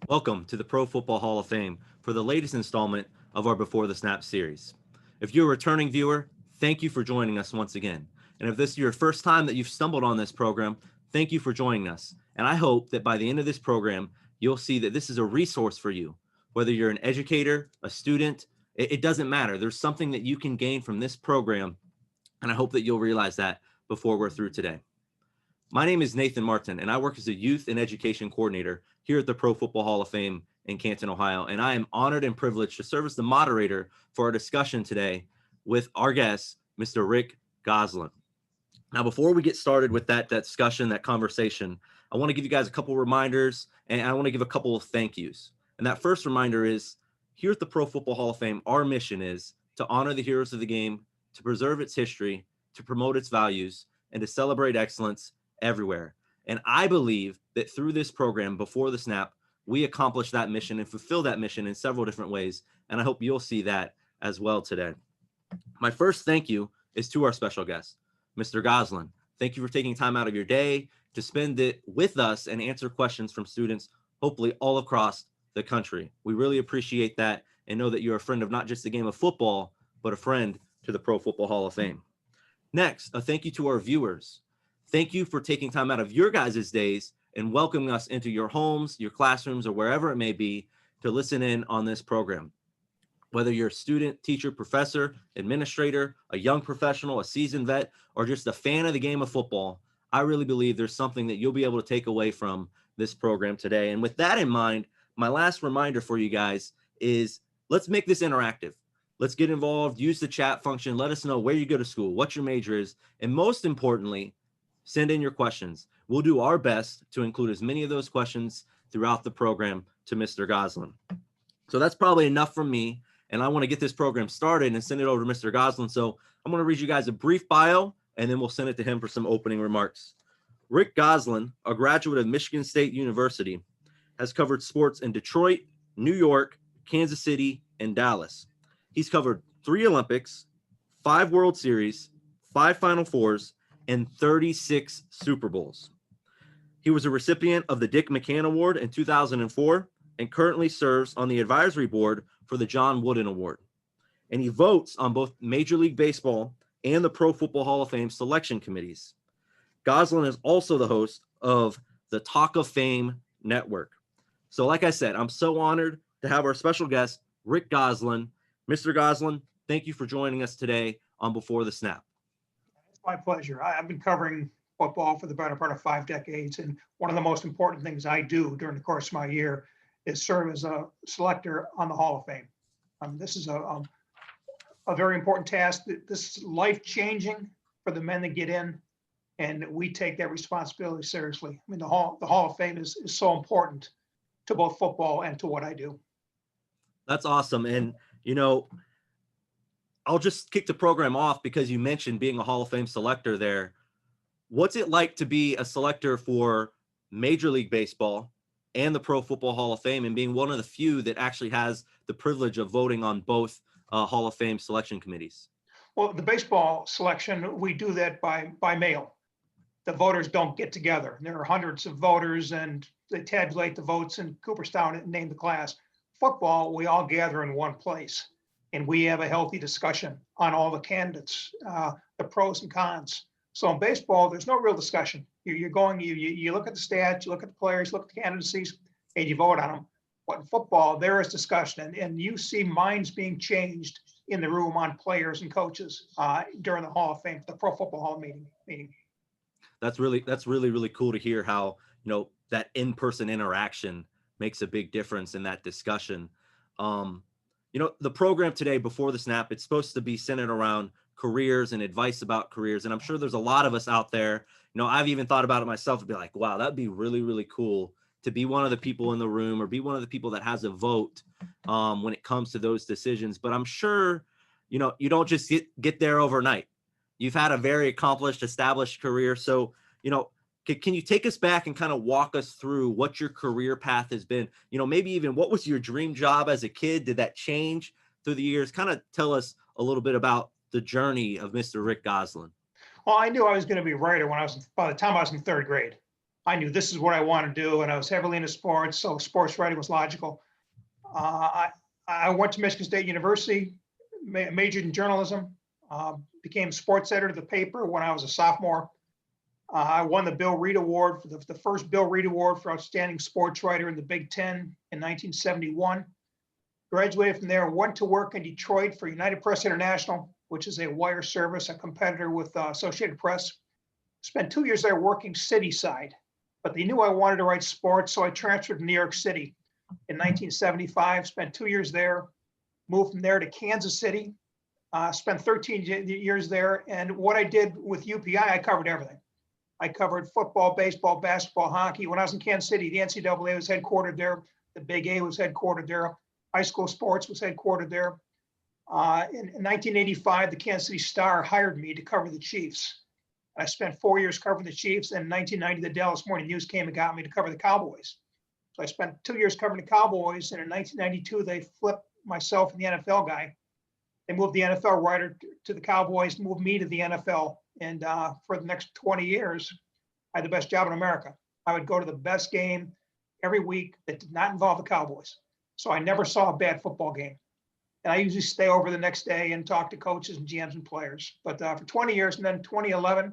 Welcome to the Pro Football Hall of Fame for the latest installment of our Before the Snap series. If you're a returning viewer, thank you for joining us once again. And if this is your first time that you've stumbled on this program, thank you for joining us. And I hope that by the end of this program, you'll see that this is a resource for you. Whether you're an educator, a student, it doesn't matter. There's something that you can gain from this program. And I hope that you'll realize that before we're through today. My name is Nathan Martin, and I work as a youth and education coordinator here at the Pro Football Hall of Fame in Canton, Ohio. And I am honored and privileged to serve as the moderator for our discussion today with our guest, Mr. Rick Gosselin. Now, before we get started with that discussion, that conversation, I want to give you guys a couple of reminders, and I want to give a couple of thank yous. And that first reminder is, here at the Pro Football Hall of Fame, our mission is to honor the heroes of the game, to preserve its history, to promote its values, and to celebrate excellence everywhere. And I believe that through this program, Before the Snap, we accomplish that mission and fulfill that mission in several different ways. And I hope you'll see that as well today. My first thank you is to our special guest, Mr. Gosselin. Thank you for taking time out of your day to spend it with us and answer questions from students, hopefully all across the country. We really appreciate that and know that you're a friend of not just the game of football, but a friend to the Pro Football Hall of Fame. Next, a thank you to our viewers. Thank you for taking time out of your guys' days and welcoming us into your homes, your classrooms, or wherever it may be to listen in on this program. Whether you're a student, teacher, professor, administrator, a young professional, a seasoned vet, or just a fan of the game of football, I really believe there's something that you'll be able to take away from this program today. And with that in mind, my last reminder for you guys is let's make this interactive. Let's get involved, use the chat function, let us know where you go to school, what your major is, and most importantly, send in your questions. We'll do our best to include as many of those questions throughout the program to Mr. Gosselin. So that's probably enough from me. And I want to get this program started and send it over to Mr. Gosselin. So I'm going to read you guys a brief bio, and then we'll send it to him for some opening remarks. Rick Gosselin, a graduate of Michigan State University, has covered sports in Detroit, New York, Kansas City, and Dallas. He's covered 3 Olympics, 5 World Series, 5 Final Fours, and 36 Super Bowls. He was a recipient of the Dick McCann Award in 2004 and currently serves on the advisory board for the John Wooden Award. And he votes on both Major League Baseball and the Pro Football Hall of Fame selection committees. Gosselin is also the host of the Talk of Fame Network. So like I said, I'm so honored to have our special guest, Rick Gosselin. Mr. Gosselin, thank you for joining us today on Before the Snap. It's my pleasure. I've been covering football for the better part of 5 decades, and one of the most important things I do during the course of my year is serve as a selector on the Hall of Fame. This is a very important task. This is life-changing for the men that get in, and we take that responsibility seriously. I mean, the Hall of Fame is so important to both football and to what I do. That's awesome. And, you know, I'll just kick the program off because you mentioned being a Hall of Fame selector there. What's it like to be a selector for Major League Baseball and the Pro Football Hall of Fame and being one of the few that actually has the privilege of voting on both Hall of Fame selection committees? Well, the baseball selection, we do that by mail. The voters don't get together. There are hundreds of voters, and they tabulate the votes in Cooperstown and name the class. Football, we all gather in one place, and we have a healthy discussion on all the candidates, the pros and cons. So in baseball, there's no real discussion. You look at the stats, you look at the players, look at the candidacies, and you vote on them. But in football, there is discussion, and you see minds being changed in the room on players and coaches during the Hall of Fame, the Pro Football Hall meeting. That's really cool to hear how, you know, that in-person interaction makes a big difference in that discussion. You know, the program today, Before the Snap, it's supposed to be centered around careers and advice about careers. And I'm sure there's a lot of us out there, you know, I've even thought about it myself and be like, wow, that'd be really cool to be one of the people in the room or be one of the people that has a vote when it comes to those decisions. But I'm sure, you know, you don't just get there overnight. You've had a very accomplished, established career. So, you know, can you take us back and kind of walk us through what your career path has been? You know, maybe even what was your dream job as a kid? Did that change through the years? Kind of tell us a little bit about the journey of Mr. Rick Gosselin. Well, I knew I was going to be a writer by the time I was in 3rd grade. I knew this is what I want to do, and I was heavily into sports, so sports writing was logical. I went to Michigan State University, majored in journalism, became sports editor of the paper when I was a sophomore. I won the Bill Reed Award, for the first Bill Reed Award for outstanding sports writer in the Big Ten in 1971. Graduated from there, went to work in Detroit for United Press International, which is a wire service, a competitor with Associated Press. Spent 2 years there working city side, but they knew I wanted to write sports, so I transferred to New York City in 1975, spent 2 years there, moved from there to Kansas City, spent 13 years there. And what I did with UPI, I covered everything. I covered football, baseball, basketball, hockey. When I was in Kansas City, the NCAA was headquartered there. The Big A was headquartered there. High school sports was headquartered there. In 1985, the Kansas City Star hired me to cover the Chiefs. I spent 4 years covering the Chiefs. And in 1990, the Dallas Morning News came and got me to cover the Cowboys. So I spent 2 years covering the Cowboys. And in 1992, they flipped myself and the NFL guy. They moved the NFL writer to the Cowboys, moved me to the NFL. And for the next 20 years, I had the best job in America. I would go to the best game every week that did not involve the Cowboys. So I never saw a bad football game. And I usually stay over the next day and talk to coaches and GMs and players. But for 20 years, and then 2011,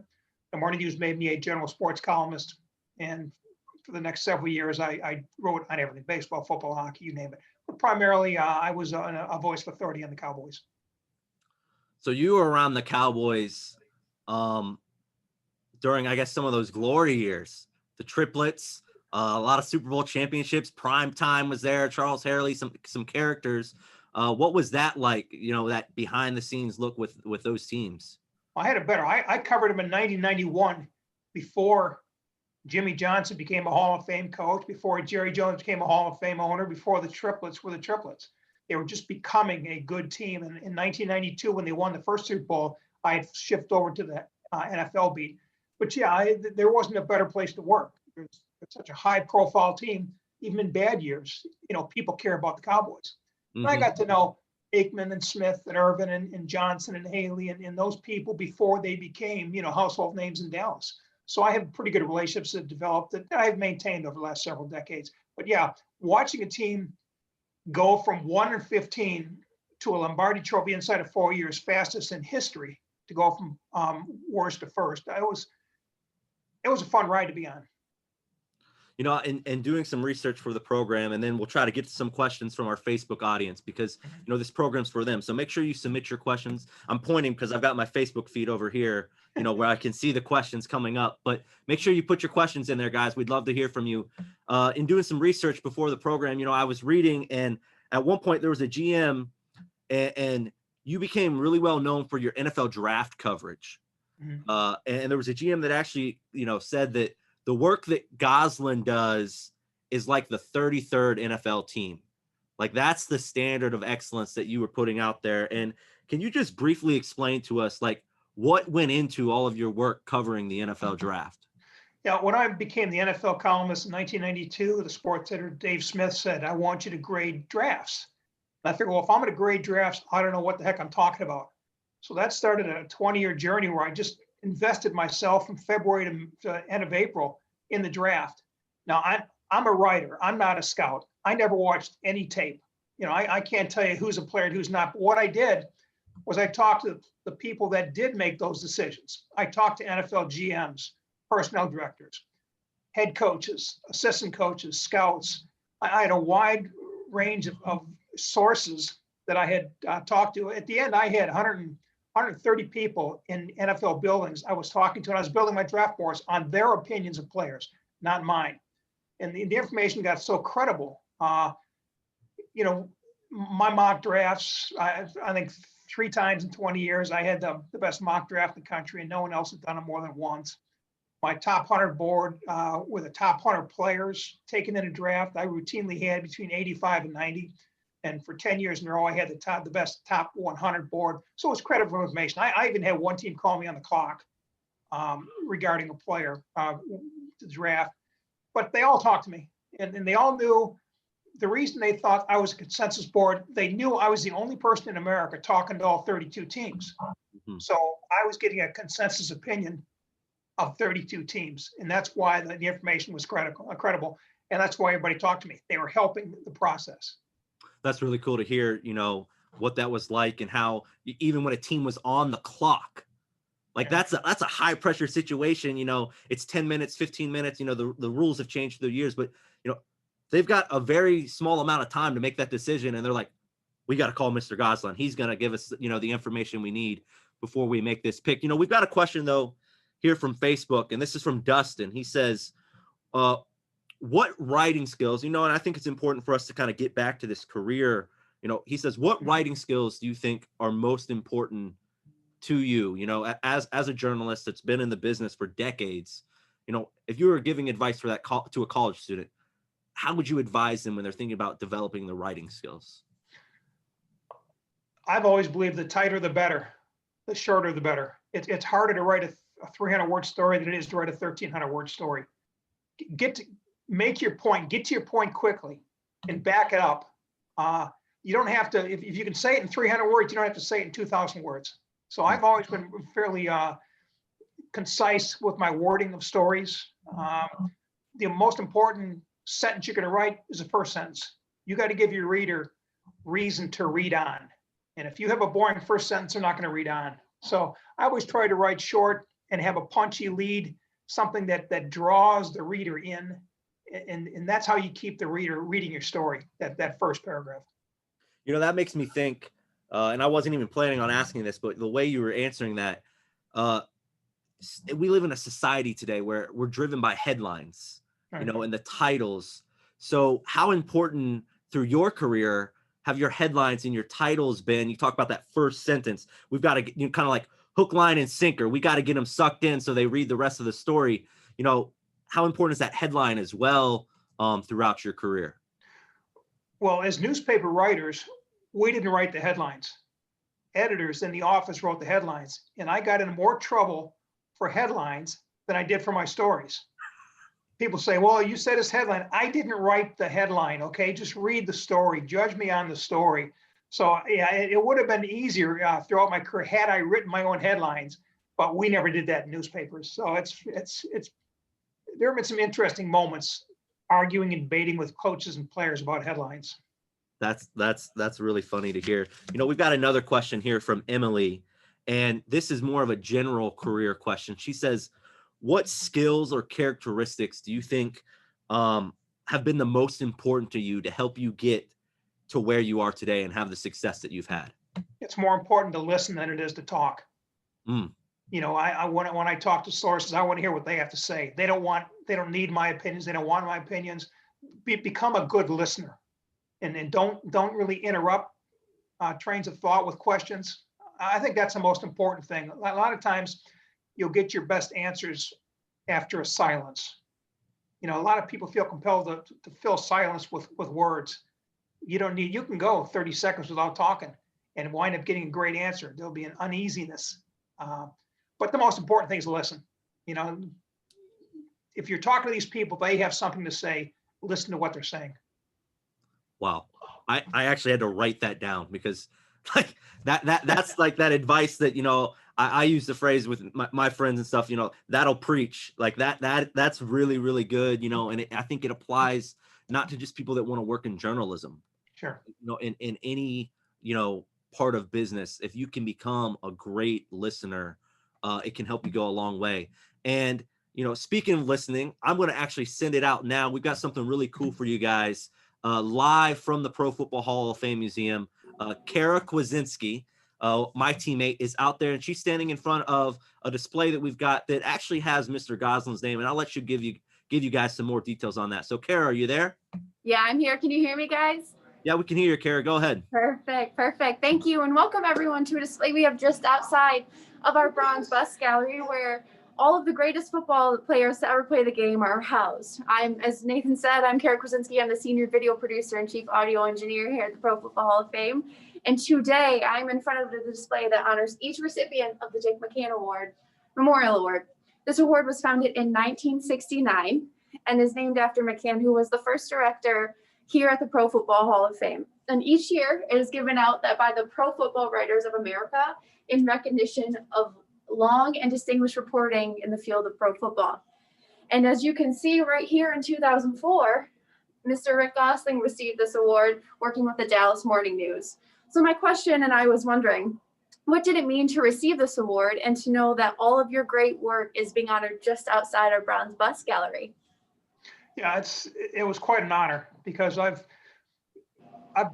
the Morning News made me a general sports columnist. And for the next several years, I wrote on everything: baseball, football, hockey, you name it. But primarily, I was a voice of authority on the Cowboys. So you were around the Cowboys during, I guess, some of those glory years, the triplets, a lot of Super Bowl championships. Prime time was there. Charles Hurley, some characters. What was that like? You know, that behind the scenes look with those teams. I had it better. I covered him in 1991 before Jimmy Johnson became a Hall of Fame coach, before Jerry Jones became a Hall of Fame owner, before the triplets were the triplets. They were just becoming a good team. And in 1992, when they won the first Super Bowl, I had shifted over to the NFL beat. But yeah, there wasn't a better place to work. It's such a high-profile team, even in bad years. You know, people care about the Cowboys. Mm-hmm. And I got to know Aikman and Smith and Irvin and Johnson and Haley and those people before they became, you know, household names in Dallas. So I have pretty good relationships that developed that I've maintained over the last several decades. But yeah, watching a team go from 1-15 to a Lombardi Trophy inside of 4 years, fastest in history to go from worst to first. It was a fun ride to be on. You know, and doing some research for the program, and then we'll try to get to some questions from our Facebook audience because, you know, this program's for them. So make sure you submit your questions. I'm pointing because I've got my Facebook feed over here, you know, where I can see the questions coming up. But make sure you put your questions in there, guys. We'd love to hear from you. In doing some research before the program, you know, I was reading, and at one point there was a GM, and you became really well known for your NFL draft coverage. Mm-hmm. And there was a GM that actually, you know, said that the work that Gosselin does is like the 33rd NFL team. Like that's the standard of excellence that you were putting out there. And can you just briefly explain to us, like, what went into all of your work covering the NFL draft? Yeah, when I became the NFL columnist in 1992, the sports editor Dave Smith said, "I want you to grade drafts." And I figured, well, if I'm going to grade drafts, I don't know what the heck I'm talking about. So that started a 20-year journey where I just invested myself from February to end of April in the draft. Now, I'm a writer. I'm not a scout. I never watched any tape. You know, I can't tell you who's a player and who's not. But what I did was I talked to the people that did make those decisions. I talked to NFL GMs, personnel directors, head coaches, assistant coaches, scouts. I had a wide range of sources that I had talked to. At the end, I had 130 people in NFL buildings I was talking to, and I was building my draft boards on their opinions of players, not mine. And the information got so credible. You know, my mock drafts, I think 3 times in 20 years, I had the best mock draft in the country, and no one else had done it more than once. My top 100 board with the top 100 players taken in a draft, I routinely had between 85 and 90. And for 10 years in a row, I had the best top 100 board. So it was credible information. I even had one team call me on the clock regarding a player to draft. But they all talked to me. And they all knew the reason they thought I was a consensus board. They knew I was the only person in America talking to all 32 teams. Mm-hmm. So I was getting a consensus opinion of 32 teams. And that's why the information was credible. And that's why everybody talked to me. They were helping the process. That's really cool to hear, what that was like, and how even when a team was on the clock, like that's a high pressure situation. It's 10 minutes, 15 minutes, the rules have changed through the years, but they've got a very small amount of time to make that decision. And they're like, we got to call Mr. Gosselin. He's going to give us, the information we need before we make this pick. We've got a question though here from Facebook, and this is from Dustin. He says, what writing skills, and I think it's important for us to kind of get back to this career. He says, what writing skills do you think are most important to you, as a journalist that's been in the business for decades? If you were giving advice for that to a college student, how would you advise them when they're thinking about developing the writing skills? I've always believed the tighter, the better, the shorter, the better. It's harder to write a 300-word story than it is to write a 1,300-word story. Make your point, get to your point quickly and back it up. You don't have to, if you can say it in 300 words, you don't have to say it in 2,000 words. So I've always been fairly concise with my wording of stories. The most important sentence you're going to write is the first sentence. You got to give your reader reason to read on. And if you have a boring first sentence, they're not going to read on. So I always try to write short and have a punchy lead, something that draws the reader in. And that's how you keep the reader reading your story, that first paragraph. That makes me think, and I wasn't even planning on asking this, but the way you were answering that, we live in a society today where we're driven by headlines, and the titles. So how important through your career have your headlines and your titles been? You talk about that first sentence. We've got to get, kind of like hook, line, and sinker. We got to get them sucked in so they read the rest of the story. How important is that headline as well throughout your career? Well, as newspaper writers, we didn't write the headlines. Editors in the office wrote the headlines, and I got in more trouble for headlines than I did for my stories. People say, well, you said it's headline. I didn't write the headline, okay? Just read the story. Judge me on the story. So yeah, it would have been easier throughout my career had I written my own headlines, but we never did that in newspapers. So there have been some interesting moments arguing and debating with coaches and players about headlines. That's really funny to hear. We've got another question here from Emily, and this is more of a general career question. She says, what skills or characteristics do you think have been the most important to you to help you get to where you are today and have the success that you've had? It's more important to listen than it is to talk. When I talk to sources, I want to hear what they have to say. They don't need my opinions. They don't want my opinions. Become a good listener, and don't really interrupt trains of thought with questions. I think that's the most important thing. A lot of times you'll get your best answers after a silence. A lot of people feel compelled to fill silence with words. You can go 30 seconds without talking and wind up getting a great answer. There'll be an uneasiness. But the most important thing is listen. If you're talking to these people, they have something to say, listen to what they're saying. Wow. I actually had to write that down because like that's like that advice that, I use the phrase with my friends and stuff, that'll preach like that's really, really good, and I think it applies not to just people that want to work in journalism. Sure. In any, part of business, if you can become a great listener, it can help you go a long way. And, speaking of listening, I'm going to actually send it out now. We've got something really cool for you guys, live from the Pro Football Hall of Fame Museum. Kara Kwasinski, my teammate, is out there, and she's standing in front of a display that we've got that actually has Mr. Gosselin's name. And I'll let you give you guys some more details on that. So Kara, are you there? Yeah, I'm here. Can you hear me, guys? Yeah, we can hear you, Kara. Go ahead. Perfect. Thank you. And welcome everyone to a display we have just outside of our Bronze Bus Gallery, where all of the greatest football players to ever play the game are housed. As Nathan said, I'm Kara Kwasinski. I'm the senior video producer and chief audio engineer here at the Pro Football Hall of Fame. And today I'm in front of the display that honors each recipient of the Jake McCann Award, Memorial Award. This award was founded in 1969 and is named after McCann, who was the first director here at the Pro Football Hall of Fame. And each year it is given out by the Pro Football Writers of America in recognition of long and distinguished reporting in the field of pro football. And as you can see right here in 2004, Mr. Rick Gosselin received this award working with the Dallas Morning News. So my question, and I was wondering, what did it mean to receive this award and to know that all of your great work is being honored just outside our Browns Bus Gallery? Yeah, it was quite an honor because I've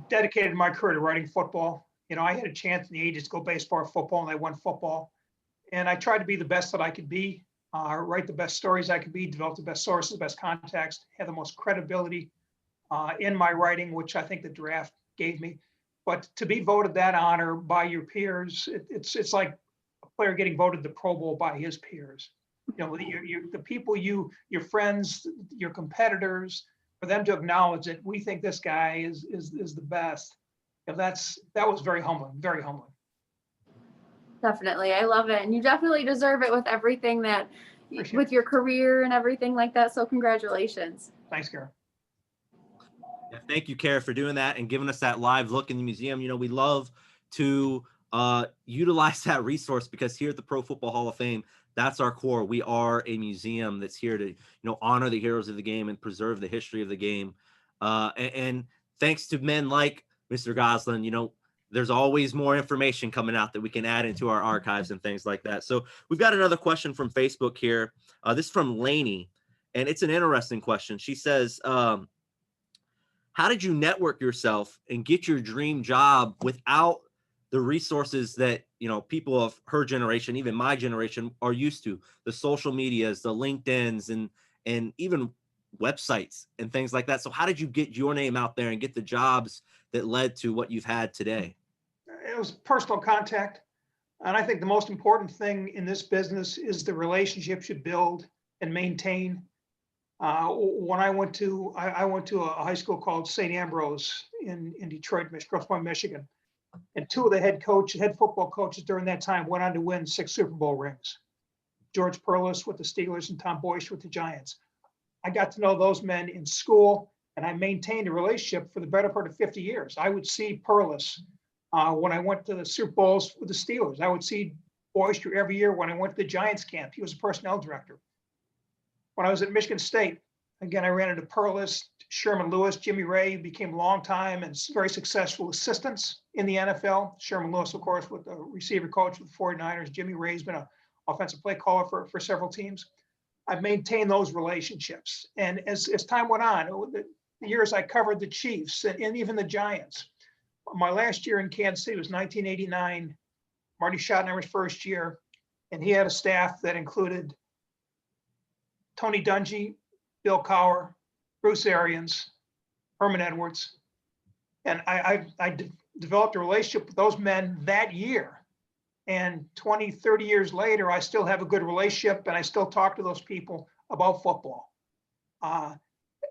dedicated my career to writing football. You know, I had a chance in the 80s to go baseball or football, and I went football. And I tried to be the best that I could be, write the best stories I could be, develop the best sources, best context, have the most credibility in my writing, which I think the draft gave me. But to be voted that honor by your peers, it's like a player getting voted the Pro Bowl by his peers. You know, the people your friends, your competitors, for them to acknowledge that we think this guy is the best. You know, that was very humbling, very humbling. Definitely. I love it. And you definitely deserve it with everything that, Appreciate with it. your career and everything like that. So congratulations. Thanks, Karen. Yeah, thank you, Kara, for doing that and giving us that live look in the museum. You know, we love to utilize that resource because here at the Pro Football Hall of Fame, that's our core. We are a museum that's here to, honor the heroes of the game and preserve the history of the game. And thanks to men like Mr. Gosselin, there's always more information coming out that we can add into our archives and things like that. So we've got another question from Facebook here. This is from Lainey, and it's an interesting question. She says, how did you network yourself and get your dream job without the resources that, people of her generation, even my generation, are used to? The social medias, the LinkedIns, and even websites and things like that. So how did you get your name out there and get the jobs that led to what you've had today? It was personal contact. And I think the most important thing in this business is the relationships you build and maintain. When I went to a high school called St. Ambrose in Detroit, Grosse Pointe, Michigan. And two of the head football coaches during that time went on to win 6 Super Bowl rings. George Perlis with the Steelers and Tom Boyce with the Giants. I got to know those men in school, and I maintained a relationship for the better part of 50 years. I would see Perlis when I went to the Super Bowls with the Steelers. I would see Boyce every year when I went to the Giants camp. He was a personnel director. When I was at Michigan State, again, I ran into Perlis, Sherman Lewis, Jimmy Ray became longtime and very successful assistants in the NFL. Sherman Lewis, of course, with the receiver coach with the 49ers. Jimmy Ray's been an offensive play caller for several teams. I've maintained those relationships. And as time went on, the years I covered the Chiefs and even the Giants. My last year in Kansas City was 1989, Marty Schottenheimer's first year, and he had a staff that included Tony Dungy, Bill Cowher, Bruce Arians, Herman Edwards. And I developed a relationship with those men that year. And 20, 30 years later, I still have a good relationship and I still talk to those people about football.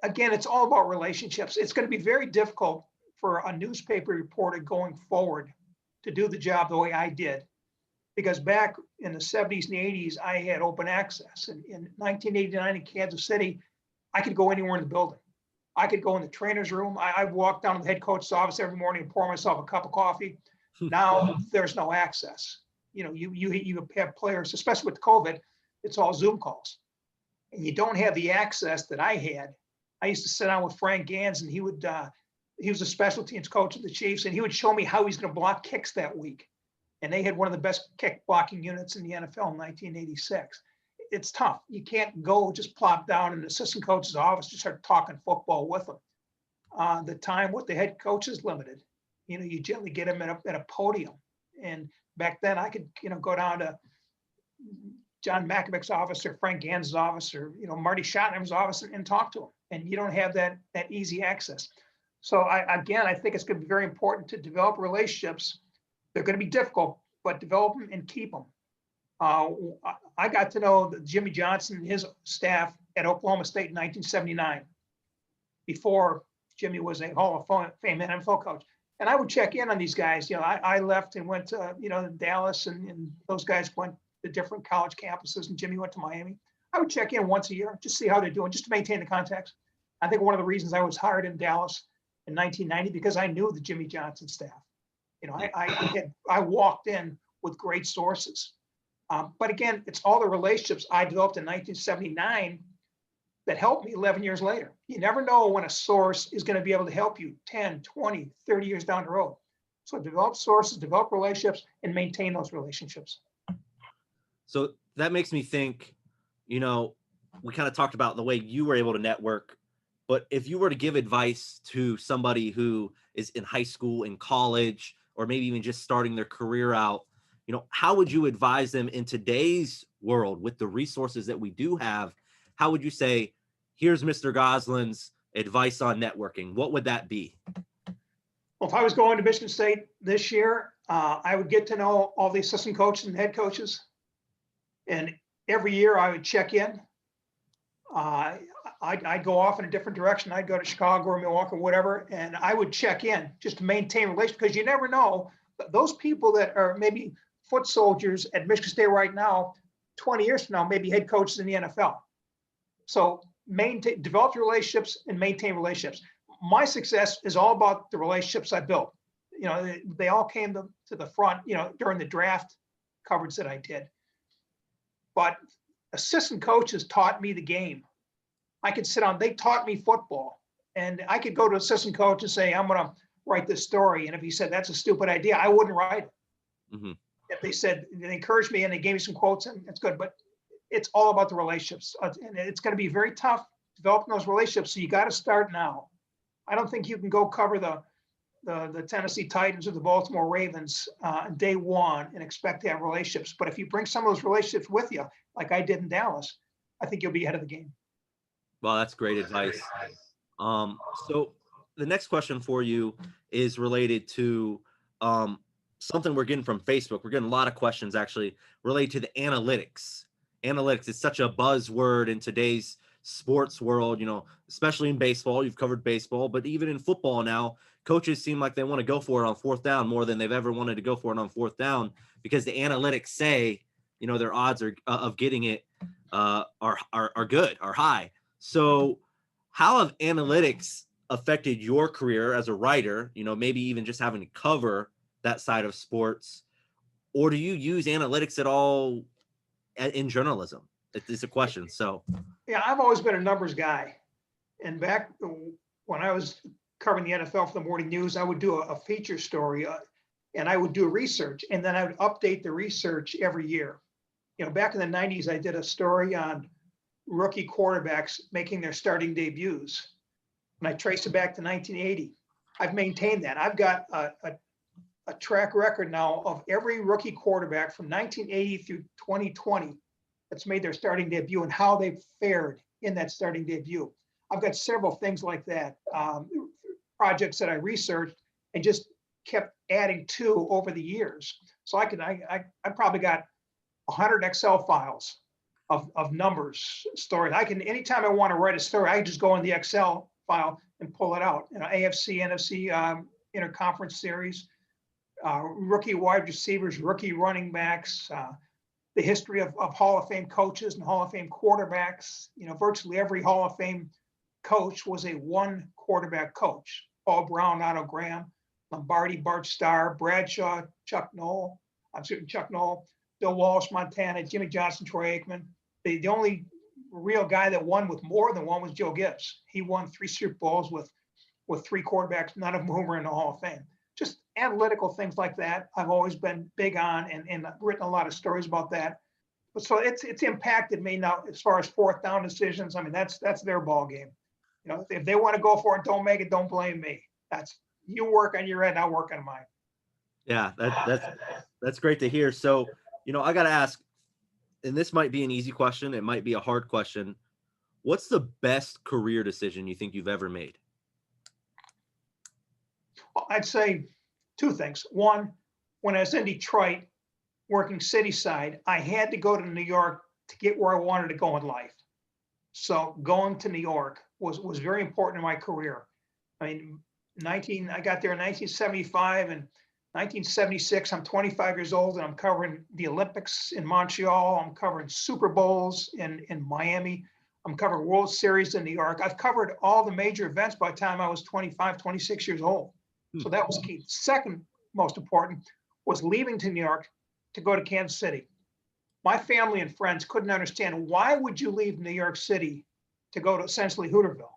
Again, it's all about relationships. It's going to be very difficult for a newspaper reporter going forward to do the job the way I did. Because back in the 70s and the 80s, I had open access. And in 1989 in Kansas City, I could go anywhere in the building. I could go in the trainer's room. I walk down to the head coach's office every morning and pour myself a cup of coffee. Now there's no access. You have players, especially with COVID, it's all Zoom calls. And you don't have the access that I had. I used to sit down with Frank Gans, and he was a special teams coach of the Chiefs, and he would show me how he's going to block kicks that week. And they had one of the best kick blocking units in the NFL in 1986. It's tough. You can't go just plop down in the assistant coach's office, just start talking football with them. The time with the head coach is limited. You generally get them at a podium. And back then I could, go down to John Makovich's office or Frank Gans's office or, Marty Schottenheimer's office and talk to them. And you don't have that easy access. So I think it's going to be very important to develop relationships. They're going to be difficult, but develop them and keep them. I got to know Jimmy Johnson and his staff at Oklahoma State in 1979, before Jimmy was a Hall of Fame NFL coach. And I would check in on these guys. I left and went to, Dallas, and those guys went to different college campuses, and Jimmy went to Miami. I would check in once a year, just see how they're doing, just to maintain the contacts. I think one of the reasons I was hired in Dallas in 1990, because I knew the Jimmy Johnson staff. I walked in with great sources. But again, it's all the relationships I developed in 1979 that helped me 11 years later. You never know when a source is going to be able to help you 10, 20, 30 years down the road. So develop sources, develop relationships, and maintain those relationships. So that makes me think, we kind of talked about the way you were able to network, but if you were to give advice to somebody who is in high school, in college, or maybe even just starting their career out, how would you advise them in today's world with the resources that we do have? How would you say, here's Mr. Gosselin's advice on networking? What would that be? Well, if I was going to Michigan State this year, I would get to know all the assistant coaches and head coaches. And every year I would check in. I'd go off in a different direction. I'd go to Chicago or Milwaukee or whatever, and I would check in just to maintain relations, because you never know. Those people that are maybe foot soldiers at Michigan State right now, 20 years from now, maybe head coaches in the NFL. So develop relationships and maintain relationships. My success is all about the relationships I built. They all came to the front, during the draft coverage that I did. But assistant coaches taught me the game. I could sit on, they taught me football. And I could go to assistant coach and say, I'm going to write this story. And if he said, that's a stupid idea, I wouldn't write it. Mm-hmm. If they said, they encouraged me and they gave me some quotes, and it's good. But it's all about the relationships. And it's going to be very tough developing those relationships. So you got to start now. I don't think you can go cover the Tennessee Titans or the Baltimore Ravens day one and expect to have relationships. But if you bring some of those relationships with you, like I did in Dallas, I think you'll be ahead of the game. Well, that's great advice. So the next question for you is related to something we're getting from Facebook. We're getting a lot of questions actually related to the analytics. Analytics is such a buzzword in today's sports world, especially in baseball. You've covered baseball, but even in football now, coaches seem like they want to go for it on fourth down more than they've ever wanted to go for it on fourth down, because the analytics say, their odds of getting it are good, are high. So how have analytics affected your career as a writer, maybe even just having to cover that side of sports? Or do you use analytics at all in journalism? It's a question. So yeah, I've always been a numbers guy. And back when I was covering the NFL for the morning news, I would do a feature story and I would do research, and then I would update the research every year. Back in the 90s, I did a story on rookie quarterbacks making their starting debuts. And I traced it back to 1980. I've maintained that. I've got a track record now of every rookie quarterback from 1980 through 2020 that's made their starting debut and how they fared in that starting debut. I've got several things like that, projects that I researched and just kept adding to over the years. So I probably got 100 Excel files of numbers, stories. Anytime I want to write a story, I just go in the Excel file and pull it out. AFC, NFC interconference series, rookie wide receivers, rookie running backs, the history of Hall of Fame coaches and Hall of Fame quarterbacks. Virtually every Hall of Fame coach was a one quarterback coach. Paul Brown, Otto Graham, Lombardi, Bart Starr, Bradshaw, Chuck Noll, Bill Walsh, Montana, Jimmy Johnson, Troy Aikman. The only real guy that won with more than one was Joe Gibbs. He won 3 Super Bowls with 3 quarterbacks, none of whom are in the Hall of Fame. Just analytical things like that I've always been big on, and I've written a lot of stories about that. But so it's impacted me now as far as fourth down decisions. I mean, that's their ball game. If they want to go for it, don't make it, don't blame me. You work on your end, I'll work on mine. Yeah, that's great to hear. So, I got to ask, and this might be an easy question, it might be a hard question. What's the best career decision you think you've ever made? Well, I'd say 2 things. One, when I was in Detroit working city side, I had to go to New York to get where I wanted to go in life. So going to New York was very important in my career. I mean, I got there in 1975, and 1976, I'm 25 years old, and I'm covering the Olympics in Montreal. I'm covering Super Bowls in Miami. I'm covering World Series in New York. I've covered all the major events by the time I was 25, 26 years old. So that was key. Second most important was leaving to New York to go to Kansas City. my family and friends couldn't understand, why would you leave New York City to go to essentially Hooterville?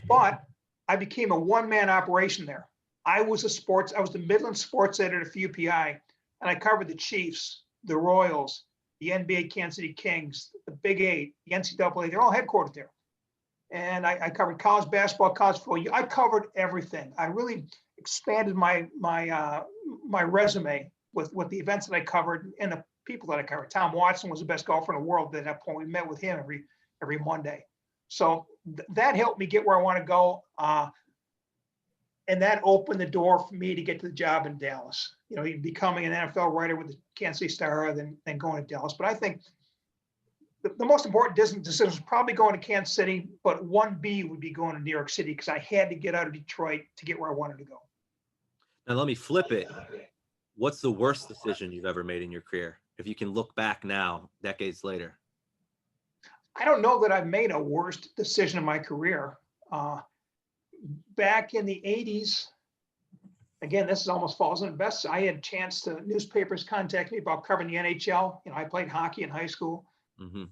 But I became a one-man operation there. I was the Midland sports editor for UPI, and I covered the Chiefs, the Royals, the NBA Kansas City Kings, the Big Eight, the NCAA. They're all headquartered there. And I covered college basketball, college football. I covered everything. I really expanded my resume with the events that I covered and the people that I covered. Tom Watson was the best golfer in the world at that point. We met with him every Monday. So that helped me get where I want to go. And that opened the door for me to get to the job in Dallas. Becoming an NFL writer with the Kansas City Star, then going to Dallas. But I think the most important decision was probably going to Kansas City, but 1B would be going to New York City, because I had to get out of Detroit to get where I wanted to go. Now let me flip it. What's the worst decision you've ever made in your career? If you can look back now, decades later. I don't know that I've made a worst decision in my career. Back in the 80s, again, this almost falls in the best. I had a chance to, newspapers contact me about covering the NHL. I played hockey in high school. Mm-hmm.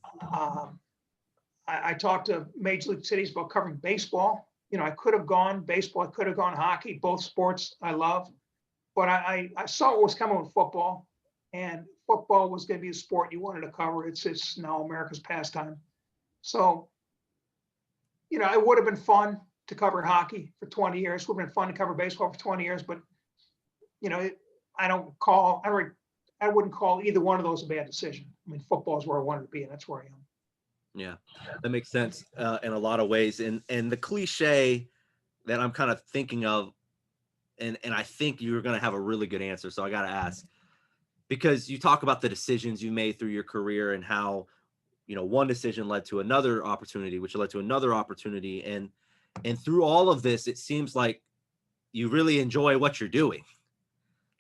I talked to major league cities about covering baseball. I could have gone baseball, I could have gone hockey, both sports I love. But I saw what was coming with football, and football was going to be a sport you wanted to cover. It's now America's pastime. So, it would have been fun to cover hockey for 20 years. It would have been fun to cover baseball for 20 years. But, I wouldn't call either one of those a bad decision. I mean, football is where I wanted to be, and that's where I am. Yeah, that makes sense in a lot of ways. And the cliche that I'm kind of thinking of, and I think you're going to have a really good answer, so I got to ask, because you talk about the decisions you made through your career and how, one decision led to another opportunity, which led to another opportunity. And through all of this, it seems like you really enjoy what you're doing.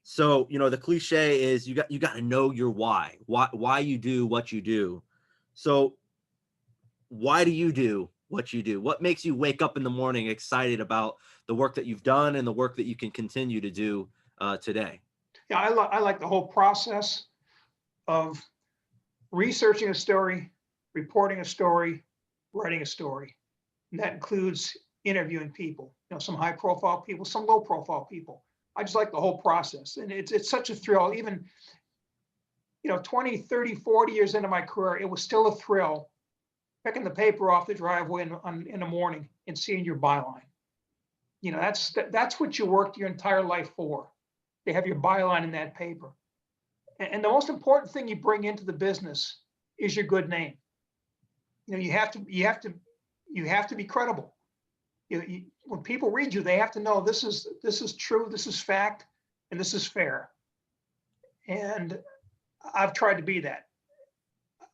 So, the cliche is you got to know your why you do what you do. So why do you do what you do? What makes you wake up in the morning excited about the work that you've done and the work that you can continue to do today? Yeah, I like the whole process of researching a story, reporting a story, writing a story. And that includes interviewing people, some high profile people, some low profile people. I just like the whole process. And it's such a thrill. Even, 20, 30, 40 years into my career, it was still a thrill picking the paper off the driveway in the morning and seeing your byline. That's what you worked your entire life for. They have your byline in that paper. And the most important thing you bring into the business is your good name. You have to be credible. When people read you, they have to know this is true, this is fact, and this is fair. And I've tried to be that.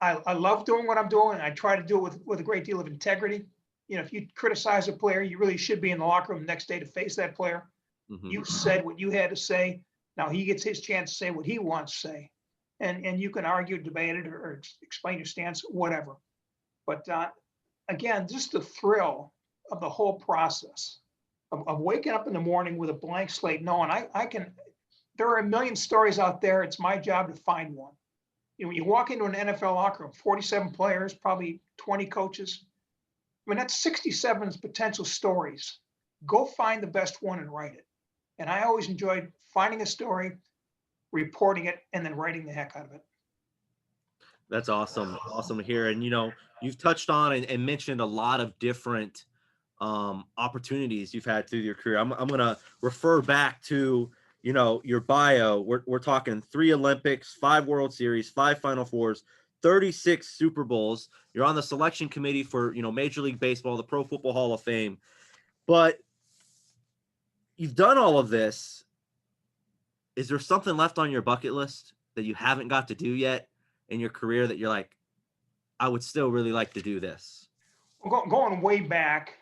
I love doing what I'm doing. I try to do it with a great deal of integrity. If you criticize a player, you really should be in the locker room the next day to face that player. Mm-hmm. You said what you had to say. Now he gets his chance to say what he wants to say. And you can argue, debate it, or explain your stance, whatever. But again, just the thrill of the whole process of waking up in the morning with a blank slate, knowing there are a million stories out there. It's my job to find one. When you walk into an NFL locker room, 47 players, probably 20 coaches. I mean, that's 67 potential stories. Go find the best one and write it. And I always enjoyed finding a story, reporting it, and then writing the heck out of it. That's awesome. Awesome to hear. And, you've touched on and mentioned a lot of different opportunities you've had through your career. I'm going to refer back to, your bio. We're talking 3 Olympics, 5 World Series, 5 Final Fours, 36 Super Bowls. You're on the selection committee for, Major League Baseball, the Pro Football Hall of Fame. But you've done all of this. Is there something left on your bucket list that you haven't got to do yet in your career that you're like, I would still really like to do this? Going way back,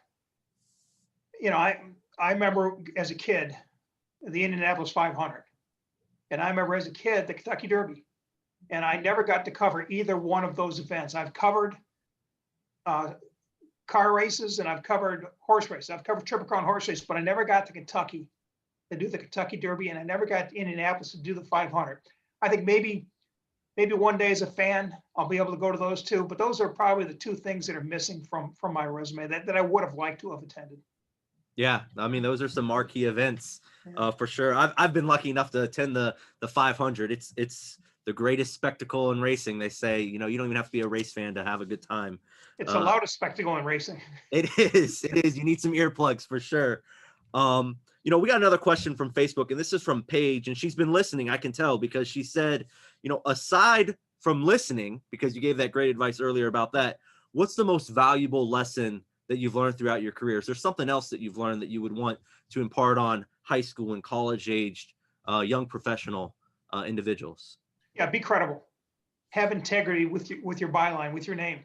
I remember as a kid, the Indianapolis 500. And I remember as a kid, the Kentucky Derby. And I never got to cover either one of those events. I've covered car races and I've covered horse races. I've covered Triple Crown horse races, but I never got to Kentucky to do the Kentucky Derby, and I never got to Indianapolis to do the 500. I think maybe Maybe one day as a fan, I'll be able to go to those two, but those are probably the two things that are missing from my resume that I would have liked to have attended. Yeah, I mean, those are some marquee events, Yeah. for sure. I've been lucky enough to attend the 500. It's the greatest spectacle in racing. They say, you don't even have to be a race fan to have a good time. It's the loudest spectacle in racing. It is. It is. You need some earplugs for sure. We got another question from Facebook, and this is from Paige, and she's been listening, I can tell, because she said, aside from listening, because you gave that great advice earlier about that, what's the most valuable lesson that you've learned throughout your career? Is there something else that you've learned that you would want to impart on high school and college-aged young professional individuals? Yeah, be credible. Have integrity with your byline, with your name.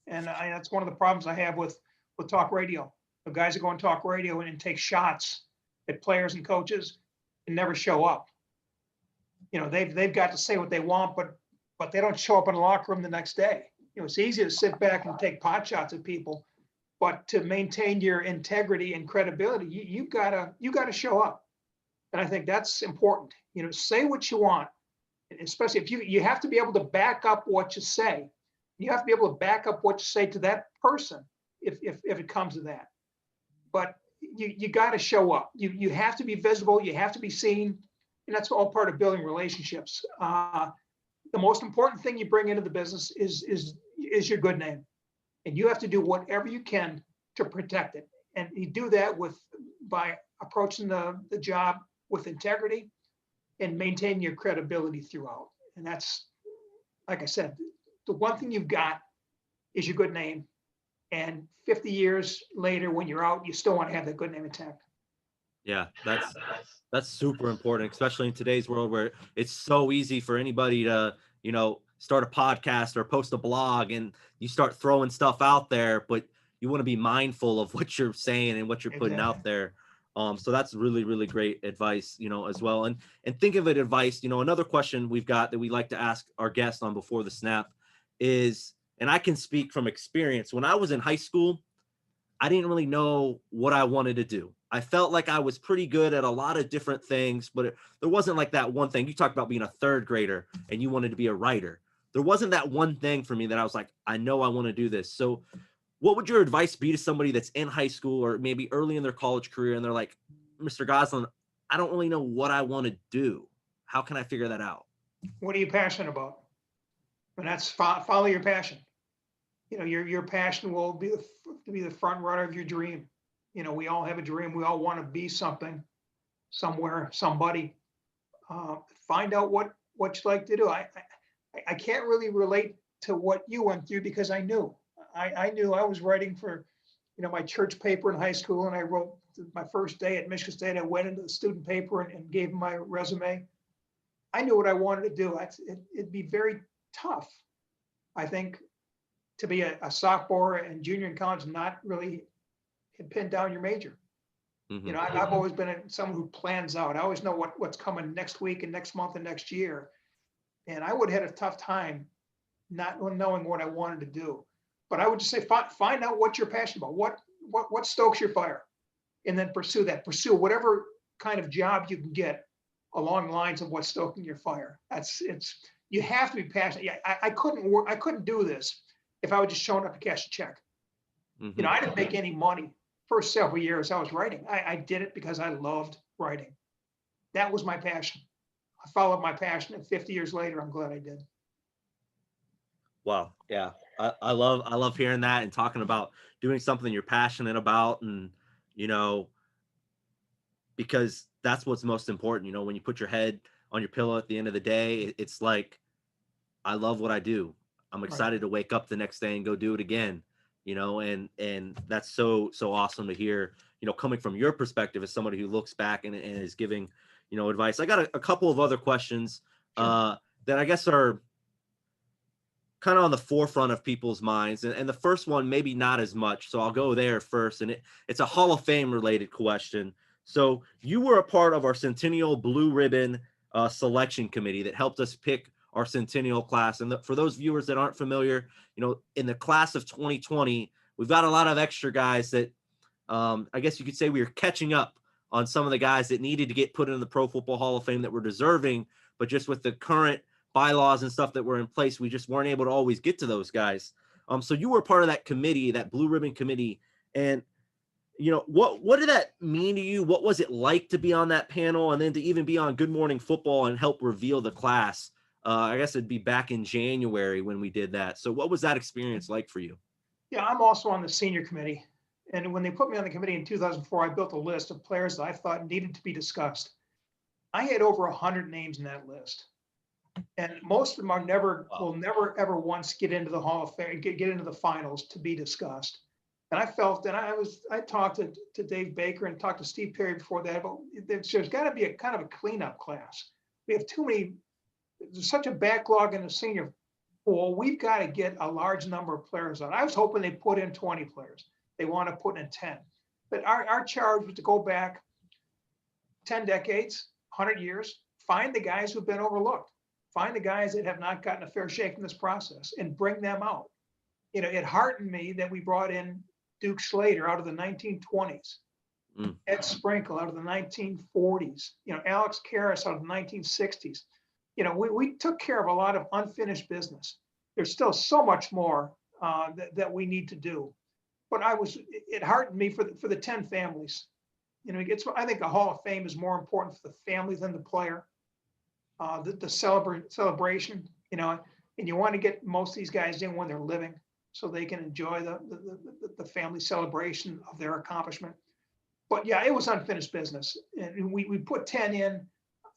And that's one of the problems I have with talk radio. The guys that go on talk radio and take shots at players and coaches and never show up. They've got to say what they want, but they don't show up in the locker room the next day. It's easy to sit back and take pot shots at people, but to maintain your integrity and credibility, you gotta show up. And I think that's important. Say what you want, especially if you have to be able to back up what you say. You have to be able to back up what you say to that person if it comes to that. But you got to show up. You have to be visible. You have to be seen, and that's all part of building relationships. The most important thing you bring into the business is your good name, and you have to do whatever you can to protect it. And you do that by approaching the job with integrity and maintain your credibility throughout. And that's, like I said, the one thing you've got is your good name. And 50 years later, when you're out, you still want to have that good name intact. Yeah, that's super important, especially in today's world where it's so easy for anybody to, start a podcast or post a blog and you start throwing stuff out there, but you want to be mindful of what you're saying and what you're putting out there. So that's really, really great advice, as well. And think of it advice, another question we've got that we like to ask our guests on Before the Snap is, and I can speak from experience, when I was in high school, I didn't really know what I wanted to do. I felt like I was pretty good at a lot of different things, but there wasn't like that one thing. You talked about being a third grader and you wanted to be a writer. There wasn't that one thing for me that I was like, I know I want to do this. So what would your advice be to somebody that's in high school or maybe early in their college career and they're like, Mr. Gosselin, I don't really know what I want to do. How can I figure that out? What are you passionate about? And that's follow your passion. Your passion will be the front runner of your dream. We all have a dream. We all want to be something, somewhere, somebody. Find out what you like to do. I can't really relate to what you went through because I knew. I knew I was writing for, my church paper in high school, and I wrote my first day at Michigan State. I went into the student paper and gave them my resume. I knew what I wanted to do. It'd be very tough, I think, to be a sophomore and junior in college and not really pin down your major. Mm-hmm. I've always been someone who plans out. I always know what's coming next week and next month and next year. And I would have had a tough time not knowing what I wanted to do. But I would just say, find out what you're passionate about. What stokes your fire, and then pursue that. Pursue whatever kind of job you can get along the lines of what's stoking your fire. You have to be passionate. Yeah, I couldn't do this if I was just showing up to cash a check. Mm-hmm. I didn't make any money first several years I was writing. I did it because I loved writing. That was my passion. I followed my passion, and 50 years later, I'm glad I did. Wow. Yeah. I love hearing that and talking about doing something you're passionate about, and, because that's what's most important. When you put your head on your pillow at the end of the day, it's like, I love what I do. I'm excited to wake up the next day and go do it again, and that's so awesome to hear, coming from your perspective as somebody who looks back and is giving, advice. I got a couple of other questions that I guess are kind of on the forefront of people's minds. And the first one, maybe not as much. So I'll go there first. And it's a Hall of Fame related question. So you were a part of our Centennial Blue Ribbon selection committee that helped us pick our Centennial class. And for those viewers that aren't familiar, in the class of 2020, we've got a lot of extra guys that I guess you could say we were catching up on some of the guys that needed to get put in the Pro Football Hall of Fame that were deserving, but just with the current bylaws and stuff that were in place, we just weren't able to always get to those guys. So you were part of that committee, that blue ribbon committee. And, what did that mean to you? What was it like to be on that panel and then to even be on Good Morning Football and help reveal the class? I guess it'd be back in January when we did that. So what was that experience like for you? Yeah, I'm also on the senior committee. And when they put me on the committee in 2004, I built a list of players that I thought needed to be discussed. I had over 100 names in that list. And most of them will never, ever once get into the Hall of Fame, get into the finals to be discussed. And I felt that I talked to Dave Baker and talked to Steve Perry before that, but there's got to be a kind of a cleanup class. We have there's such a backlog in the senior pool. We've got to get a large number of players on. I was hoping they put in 20 players. They want to put in 10. But our charge was to go back 10 decades, 100 years, find the guys who've been overlooked, find the guys that have not gotten a fair shake in this process and bring them out. It heartened me that we brought in Duke Slater out of the 1920s, Ed Sprinkle out of the 1940s, Alex Karras out of the 1960s. We took care of a lot of unfinished business. There's still so much more that we need to do. But it heartened me for the 10 families. I think a Hall of Fame is more important for the family than the player. The celebration, and you want to get most of these guys in when they're living so they can enjoy the family celebration of their accomplishment. But yeah, it was unfinished business. And we put 10 in.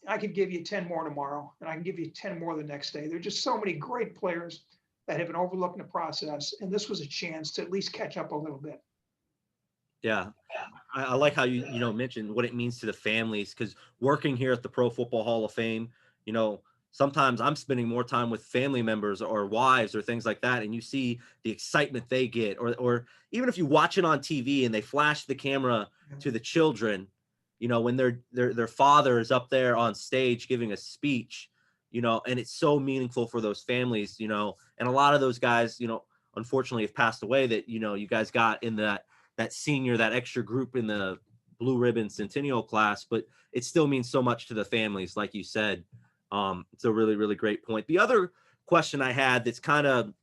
I could give you 10 more tomorrow, and I can give you 10 more the next day. There are just so many great players that have been overlooked in the process. And this was a chance to at least catch up a little bit. Yeah. I like how you mentioned what it means to the families, because working here at the Pro Football Hall of Fame, sometimes I'm spending more time with family members or wives or things like that. And you see the excitement they get, or even if you watch it on TV and they flash the camera to the children, when their father is up there on stage giving a speech, and it's so meaningful for those families, and a lot of those guys, unfortunately have passed away that, you guys got in that senior, that extra group in the blue ribbon centennial class, but it still means so much to the families. Like you said, it's a really, really great point. The other question I had that's kind of,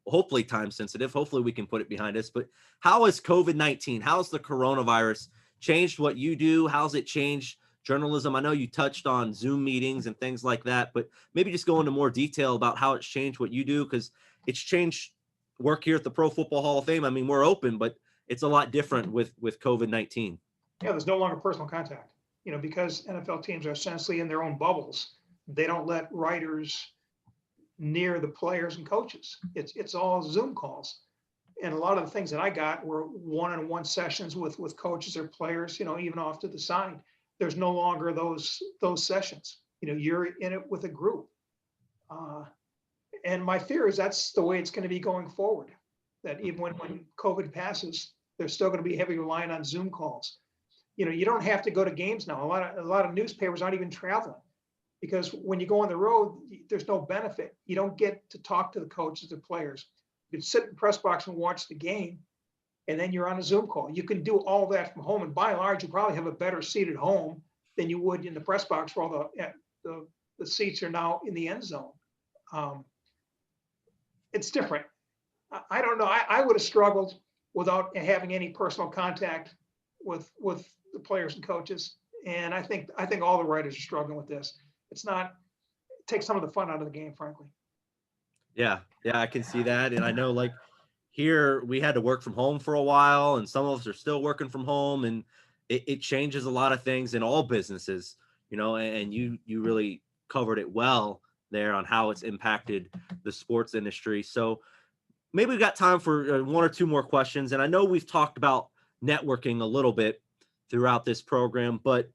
hopefully time sensitive, hopefully we can put it behind us, but how has COVID-19, how's the coronavirus changed what you do? How's it changed journalism? I know you touched on Zoom meetings and things like that, but maybe just go into more detail about how it's changed what you do, because it's changed work here at the Pro Football Hall of Fame. I mean, we're open, but it's a lot different with COVID-19. Yeah, there's no longer personal contact, because NFL teams are essentially in their own bubbles. They don't let writers near the players and coaches. It's all Zoom calls. And a lot of the things that I got were one-on-one sessions with coaches or players, even off to the side. There's no longer those sessions. You're in it with a group. And my fear is that's the way it's going to be going forward. That even when COVID passes, they're still going to be heavily reliant on Zoom calls. You don't have to go to games now. A lot of newspapers aren't even traveling, because when you go on the road, there's no benefit. You don't get to talk to the coaches or players. You can sit in the press box and watch the game, and then you're on a Zoom call. You can do all that from home, and by and large, you probably have a better seat at home than you would in the press box, where all the seats are now in the end zone. It's different. I don't know. I would have struggled without having any personal contact with the players and coaches. And I think all the writers are struggling with this. It takes some of the fun out of the game, frankly. Yeah, I can see that. And I know, like, here we had to work from home for a while, and some of us are still working from home, and it changes a lot of things in all businesses, and you really covered it well there on how it's impacted the sports industry. So maybe we've got time for one or two more questions. And I know we've talked about networking a little bit throughout this program, but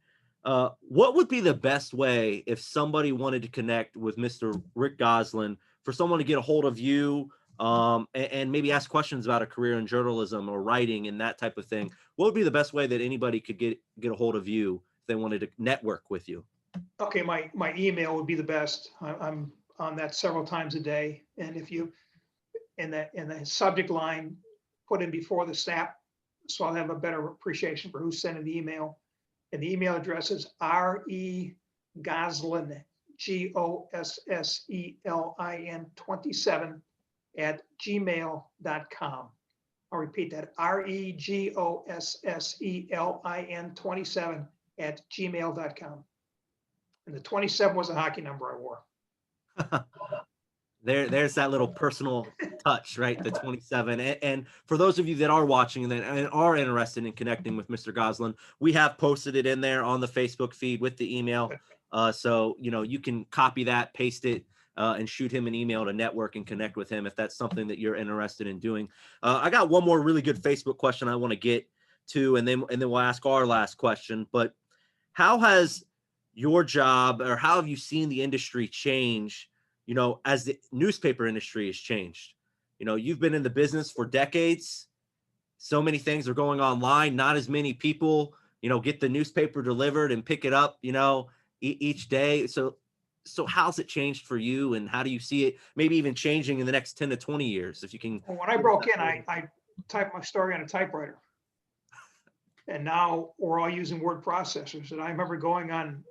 what would be the best way if somebody wanted to connect with Mr. Rick Gosselin, for someone to get a hold of you and maybe ask questions about a career in journalism or writing and that type of thing? What would be the best way that anybody could get a hold of you if they wanted to network with you? Okay, my email would be the best. I'm on that several times a day. And if you, in the subject line, put in before the snap, so I'll have a better appreciation for who's sending the email. And the email address is R.E. Gosselin, Gosselin 27 at gmail.com. I'll repeat that, Regosselin 27 at gmail.com. And the 27 was a hockey number I wore. There's that little personal touch, right? The 27. And for those of you that are watching and are interested in connecting with Mr. Gosselin, we have posted it in there on the Facebook feed with the email. So, you can copy that, paste it, and shoot him an email to network and connect with him if that's something that you're interested in doing. I got one more really good Facebook question I want to get to, and then we'll ask our last question. But how has your job, or how have you seen the industry change, as the newspaper industry has changed? You've been in the business for decades. So many things are going online. Not as many people, get the newspaper delivered and pick it up, each day. So how's it changed for you, and how do you see it maybe even changing in the next 10 to 20 years? If you can. Well, when I broke in, I typed my story on a typewriter. And now we're all using word processors. And I remember going on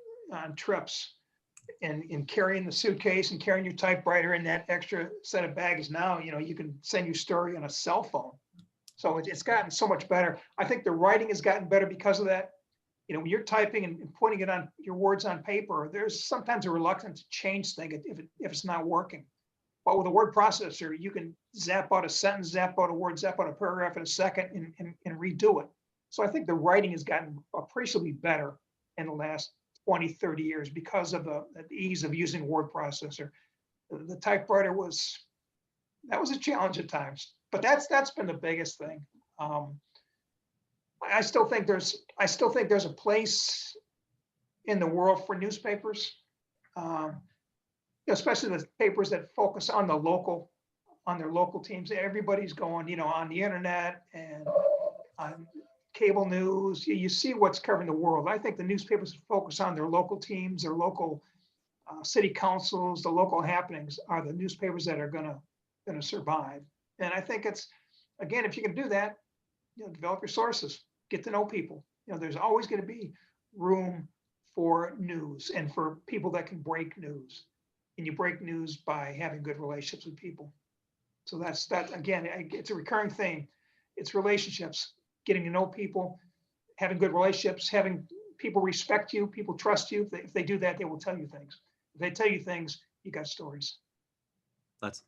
trips and carrying the suitcase and carrying your typewriter and that extra set of bags. Now, you can send your story on a cell phone. So it's gotten so much better. I think the writing has gotten better because of that. When you're typing and putting it on your words on paper, there's sometimes a reluctance to change things if it's not working. But with a word processor, you can zap out a sentence, zap out a word, zap out a paragraph in a second and redo it. So I think the writing has gotten appreciably better in the last 20, 30 years because of the ease of using a word processor. The typewriter was a challenge at times, but that's been the biggest thing. I still think there's a place in the world for newspapers, especially the papers that focus on their local teams. Everybody's going, on the internet and on cable news. You see what's covering the world. I think the newspapers focus on their local teams, their local city councils, the local happenings are the newspapers that are gonna survive. And I think it's, again, if you can do that, develop your sources, get to know people. There's always going to be room for news and for people that can break news. And you break news by having good relationships with people. So that's again, it's a recurring theme. It's relationships, getting to know people, having good relationships, having people respect you, people trust you. If they do that, they will tell you things. If they tell you things, you got stories.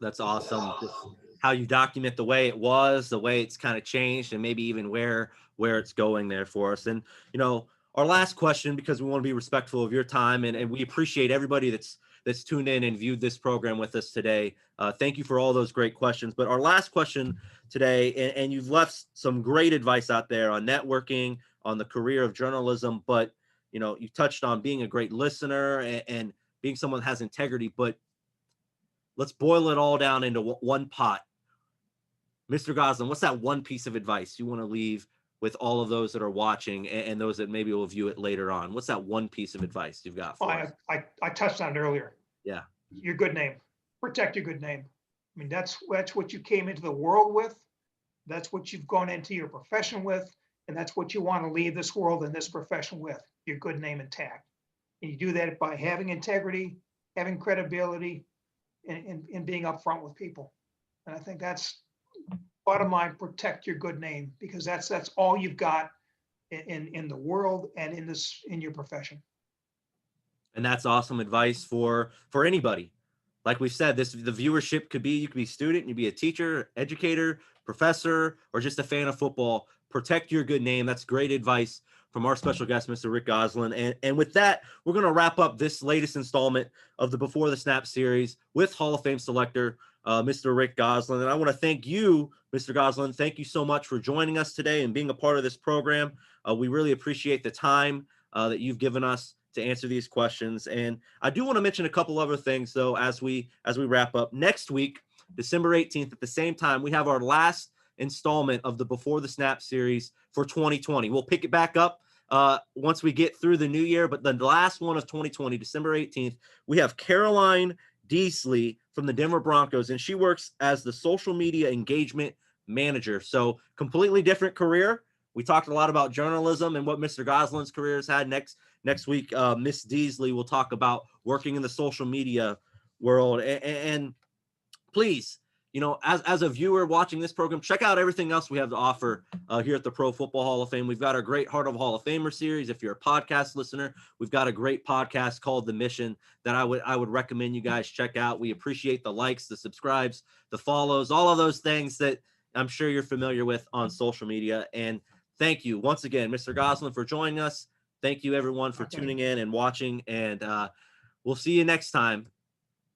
That's awesome. Just how you document the way it was, the way it's kind of changed, and maybe even where it's going there for us. And, our last question, because we want to be respectful of your time, and we appreciate everybody that's tuned in and viewed this program with us today. Thank you for all those great questions. But our last question today, and you've left some great advice out there on networking, on the career of journalism, but, you touched on being a great listener and being someone that has integrity, but let's boil it all down into one pot. Mr. Gosselin, what's that one piece of advice you want to leave with all of those that are watching and those that maybe will view it later on? What's that one piece of advice you've got for us? I touched on it earlier. Yeah. Your good name. Protect your good name. I mean, that's what you came into the world with. That's what you've gone into your profession with. And that's what you want to leave this world and this profession with, your good name intact. And you do that by having integrity, having credibility, and being upfront with people. And I think that's bottom line, protect your good name, because that's all you've got in the world and in your profession. And that's awesome advice for anybody. Like we've said, the viewership could be, you could be a student, you be a teacher, educator, professor, or just a fan of football. Protect your good name. That's great advice from our special guest, Mr. Rick Gosselin. And with that, we're going to wrap up this latest installment of the Before the Snap series with Hall of Fame selector, Mr. Rick Gosselin. And I want to thank you, Mr. Gosselin. Thank you so much for joining us today and being a part of this program. We really appreciate the time that you've given us to answer these questions. And I do want to mention a couple other things, though, as we wrap up. Next week, December 18th, at the same time, we have our last installment of the Before the Snap series for 2020. We'll pick it back up once we get through the new year, but the last one of 2020, December 18th, we have Caroline Deasley from the Denver Broncos, and she works as the social media engagement manager. So completely different career, We talked a lot about journalism and what Mr. Gosselin's career has had. Next week, Miss Deasley will talk about working in the social media world. And please, as a viewer watching this program, check out everything else we have to offer here at the Pro Football Hall of Fame. We've got our great Heart of Hall of Famer series. If you're a podcast listener, we've got a great podcast called The Mission that I would recommend you guys check out. We appreciate the likes, the subscribes, the follows, all of those things that I'm sure you're familiar with on social media. And thank you once again, Mr. Gosselin, for joining us. Thank you, everyone, for tuning in and watching. And we'll see you next time